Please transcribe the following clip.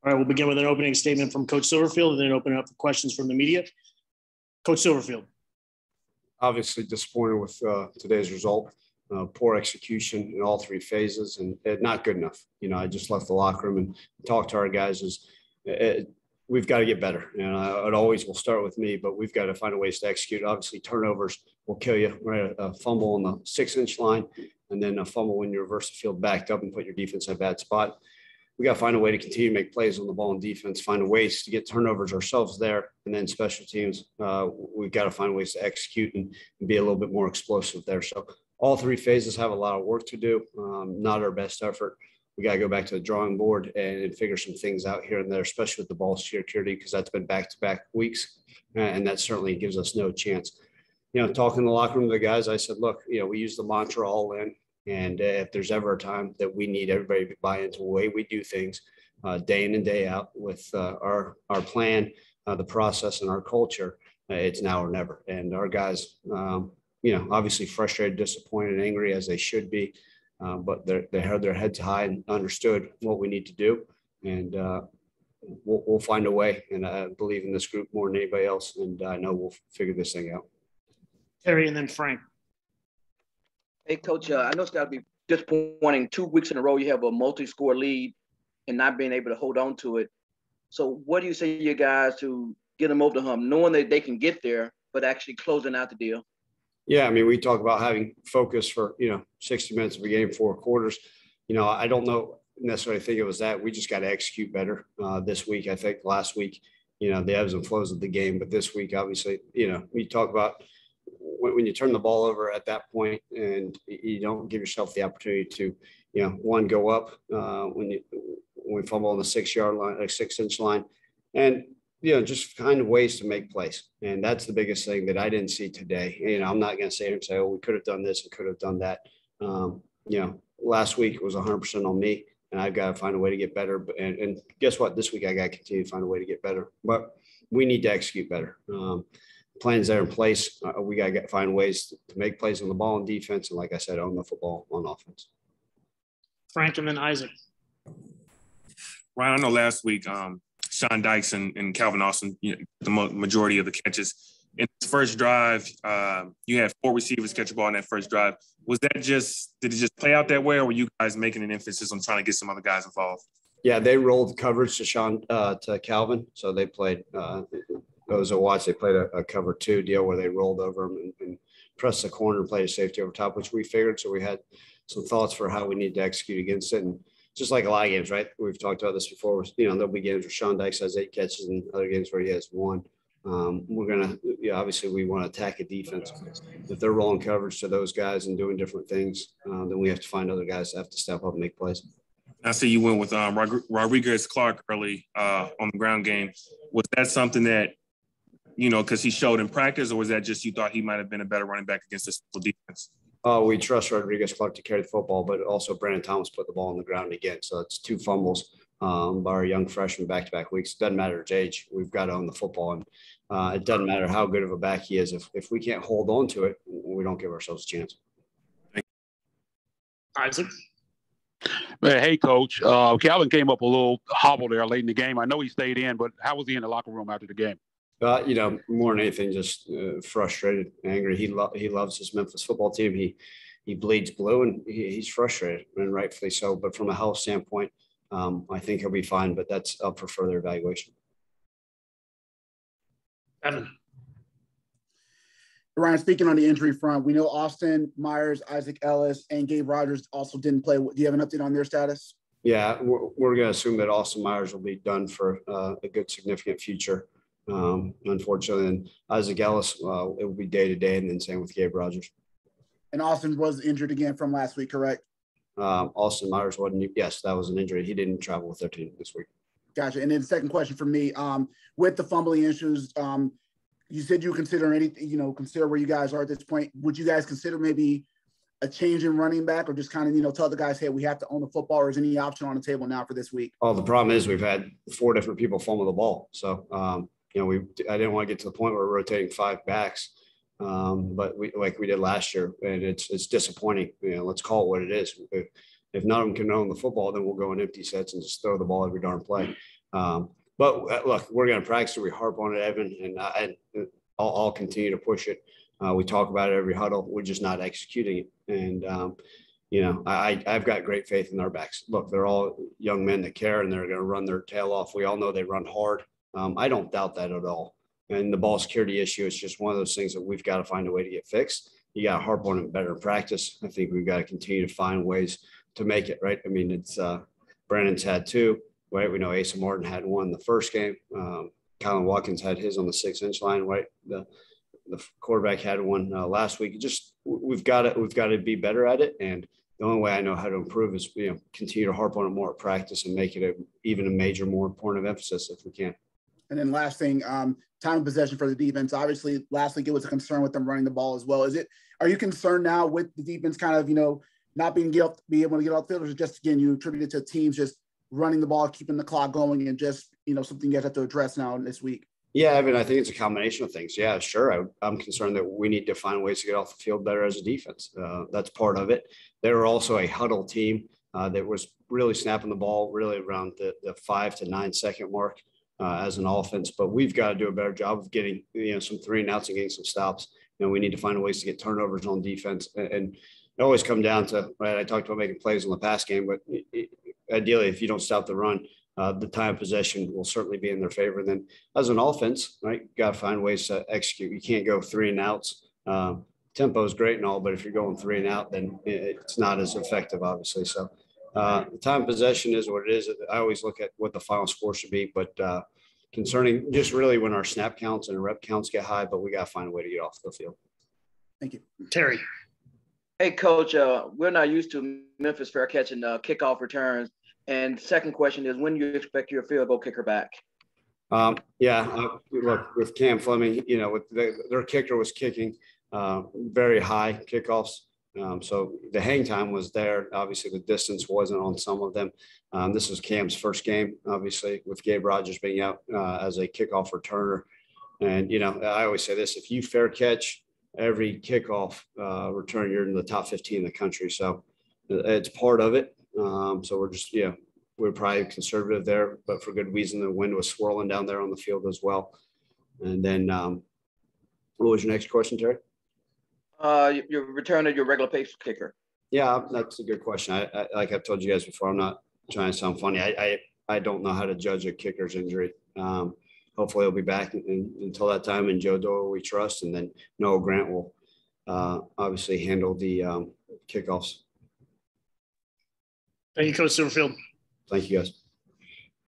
All right, we'll begin with an opening statement from Coach Silverfield and then open it up for questions from the media. Coach Silverfield. Obviously disappointed with today's result. Poor execution in all three phases and not good enough. I just left the locker room and talked to our guys. We've got to get better. It always will start with me, but we've got to find a ways to execute. Obviously, turnovers will kill you. Right, a fumble on the 6-inch line, and then a fumble when you reverse the field backed up and put your defense in a bad spot. We got to find a way to continue to make plays on the ball in defense, find ways to get turnovers ourselves there. And then special teams, we've got to find ways to execute and be a little bit more explosive there. So all three phases have a lot of work to do, not our best effort. We got to go back to the drawing board and figure some things out here and there, especially with the ball security, because that's been back-to-back weeks. And that certainly gives us no chance. Talking in the locker room to the guys, I said, look, we use the mantra all in. And if there's ever a time that we need everybody to buy into the way we do things day in and day out with our plan, the process, and our culture, it's now or never. And our guys, obviously frustrated, disappointed, angry as they should be, but they held their heads high and understood what we need to do. And we'll find a way. And I believe in this group more than anybody else. And I know we'll figure this thing out. Terry and then Frank. Hey, Coach, I know it's got to be disappointing. 2 weeks in a row, you have a multi-score lead and not being able to hold on to it. So what do you say to your guys to get them over the hump, knowing that they can get there, but actually closing out the deal? Yeah, we talk about having focus for, 60 minutes of a game, 4 quarters. I don't necessarily think it was that. We just got to execute better this week. I think last week, the ebbs and flows of the game. But this week, obviously, we talk about when you turn the ball over at that point and you don't give yourself the opportunity to, one, go up when we fumble on the 6-yard line, like 6-inch line, and, just kind of ways to make plays. And that's the biggest thing that I didn't see today. I'm not going to sit here and say, oh, we could have done this and could have done that. Last week it was 100% on me, and I've got to find a way to get better. And guess what? This week I got to continue to find a way to get better. But we need to execute better. Plans that are in place. We got to find ways to make plays on the ball in defense. And like I said, on the football on offense. Frank and then Isaac. Ryan, I know last week, Sean Dykes and Calvin Austin, the majority of the catches. In his first drive, you had 4 receivers catch a ball in that first drive. Did it just play out that way, or were you guys making an emphasis on trying to get some other guys involved? Yeah, they rolled coverage to Calvin. So they played those that watched, they played a cover 2 deal where they rolled over him and pressed the corner and played a safety over top, which we figured. So we had some thoughts for how we need to execute against it. And just like a lot of games, right? We've talked about this before. There'll be games where Sean Dykes has 8 catches and other games where he has 1. We're going to, obviously we want to attack a defense. If they're rolling coverage to those guys and doing different things, then we have to find other guys that have to step up and make plays. I see you went with Rodriguez Clark early on the ground game. Was that something that, because he showed in practice, or was that just you thought he might have been a better running back against this defense? We trust Rodriguez Clark to carry the football, but also Brandon Thomas put the ball on the ground again. So it's 2 fumbles by our young freshman back-to-back weeks. It doesn't matter his age. We've got to own the football. And it doesn't matter how good of a back he is. If we can't hold on to it, we don't give ourselves a chance. Isaac? Hey, Coach. Calvin came up a little hobbled there late in the game. I know he stayed in, but how was he in the locker room after the game? More than anything, just frustrated, angry. He loves his Memphis football team. He bleeds blue, and he's frustrated, and rightfully so. But from a health standpoint, I think he'll be fine, but that's up for further evaluation. Evan. Ryan, speaking on the injury front, we know Austin Myers, Isaac Ellis, and Gabe Rogers also didn't play. Do you have an update on their status? Yeah, we're going to assume that Austin Myers will be done for a good, significant future. Unfortunately, and Isaac Ellis, it will be day-to-day, and then same with Gabe Rogers. And Austin was injured again from last week, correct? Austin Myers wasn't. Yes, that was an injury. He didn't travel with their team this week. Gotcha. And then the second question for me, with the fumbling issues, you said you consider anything, consider where you guys are at this point. Would you guys consider maybe a change in running back, or just kind of, tell the guys, hey, we have to own the football, or is any option on the table now for this week? Oh, the problem is we've had 4 different people fumble the ball. So, I didn't want to get to the point where we're rotating 5 backs, but we did last year, and it's disappointing. Let's call it what it is. If none of them can own the football, then we'll go in empty sets and just throw the ball every darn play. But look, we're going to practice it. We harp on it, Evan, and I'll continue to push it. We talk about it every huddle. We're just not executing it. And, I've got great faith in our backs. Look, they're all young men that care, and they're going to run their tail off. We all know they run hard. I don't doubt that at all. And the ball security issue is just one of those things that we've got to find a way to get fixed. You got to harp on it better in practice. I think we've got to continue to find ways to make it right. I mean, it's Brandon's had 2, right? We know Asa Martin had 1 the first game. Colin Watkins had his on the 6-inch line, right? The quarterback had 1 last week. We've got to be better at it. And the only way I know how to improve is, continue to harp on it more at practice and make it even a major, more important of emphasis if we can. And then last thing, time of possession for the defense. Obviously, last week it was a concern with them running the ball as well. Are you concerned now with the defense kind of, not being able to get off the field, or is it just, again, you attribute it to teams just running the ball, keeping the clock going, and just, something you guys have to address now this week? Yeah, I mean, I think it's a combination of things. Yeah, sure. I'm concerned that we need to find ways to get off the field better as a defense. That's part of it. They were also a huddle team that was really snapping the ball really around the 5 to 9 second mark as an offense. But we've got to do a better job of getting, some 3 and outs and getting some stops. We need to find ways to get turnovers on defense. And it always come down to, right, I talked about making plays on the pass game, but ideally, if you don't stop the run, the time of possession will certainly be in their favor. And then as an offense, right, you got to find ways to execute. You can't go 3 and outs. Tempo is great and all, but if you're going 3 and out, then it's not as effective, obviously. So the time of possession is what it is. I always look at what the final score should be, but concerning just really when our snap counts and rep counts get high, but we got to find a way to get off the field. Thank you. Terry. Hey, Coach, we're not used to Memphis fair catching kickoff returns. And second question is, when do you expect your field goal kicker back? Look, with Cam Fleming, their kicker was kicking very high kickoffs. So the hang time was there. Obviously, the distance wasn't on some of them. This was Cam's first game, obviously, with Gabe Rogers being out as a kickoff returner. And, I always say this, if you fair catch every kickoff return, you're in the top 15 in the country. So it's part of it. So we're just, we're probably conservative there, but for good reason. The wind was swirling down there on the field as well. And then what was your next question, Terry? Your return of your regular pace kicker. Yeah, that's a good question. I like I've told you guys before, I'm not trying to sound funny. I don't know how to judge a kicker's injury. Hopefully he'll be back until that time, and Joe Doyle we trust, and then Noah Grant will obviously handle the kickoffs. Thank you, Coach Silverfield. Thank you, guys.